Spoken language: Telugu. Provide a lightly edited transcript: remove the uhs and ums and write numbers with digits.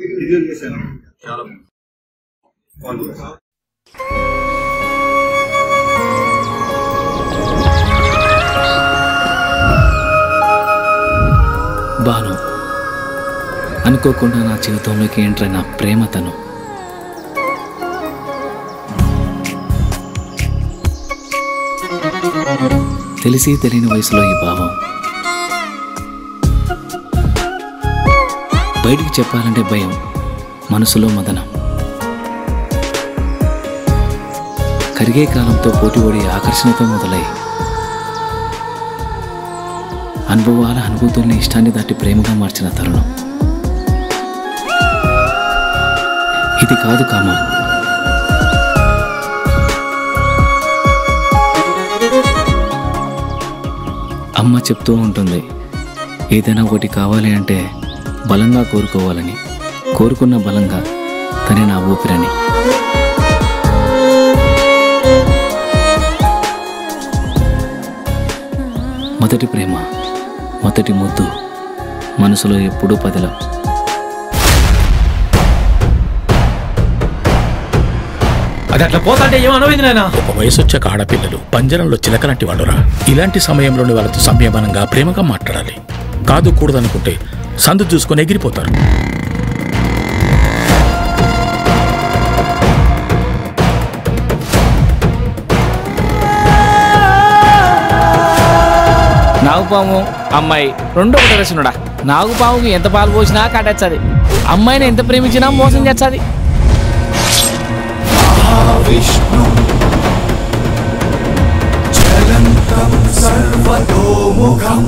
రివ్యూ చేశాను, చాలా బాగుంది. బాను అనుకోకుండా నా జీవితంలోకి ఎంటర్ అయిన ప్రేమ తను. తెలిసి తెలియని వయసులో ఈ భావం బయటికి చెప్పాలంటే భయం, మనసులో మదనం. కరిగే కాలంతో పోటీపడి ఆకర్షణతో మొదలై అనుభవాల అనుభూతుల్ని ఇష్టాన్ని దాటి ప్రేమగా మార్చిన తరుణం ఇది కాదు కామం. అమ్మ చెప్తూ ఉంటుంది, ఏదైనా ఒకటి కావాలి అంటే బలంగా కోరుకోవాలని, కోరుకున్న బలంగా తనే నా ఊపిరని. మొదటి ప్రేమ, మొదటి ముద్దు మనసులో ఎప్పుడూ పదిలం. అది అట్లా పోతాంటే ఏమనమైంది నాయన? ఒక వయసు వచ్చాక ఆడపిల్లలు పంజరంలో చిలకలాంటి వాళ్ళురా. ఇలాంటి సమయంలోని వాళ్ళతో సంయమనంగా ప్రేమగా మాట్లాడాలి. కాదు కూడదనుకుంటే సందు చూసుకొని ఎగిరిపోతారు. నాగుపాము అమ్మాయి రెండు ఒకటి రసునుడా. నాగుపాముకి ఎంత పాలు పోసినా కట్టచ్చది, అమ్మాయిని ఎంత ప్రేమించినా మోసం చేస్తుంది. విష్ణు చలంతం సర్వతోముఖం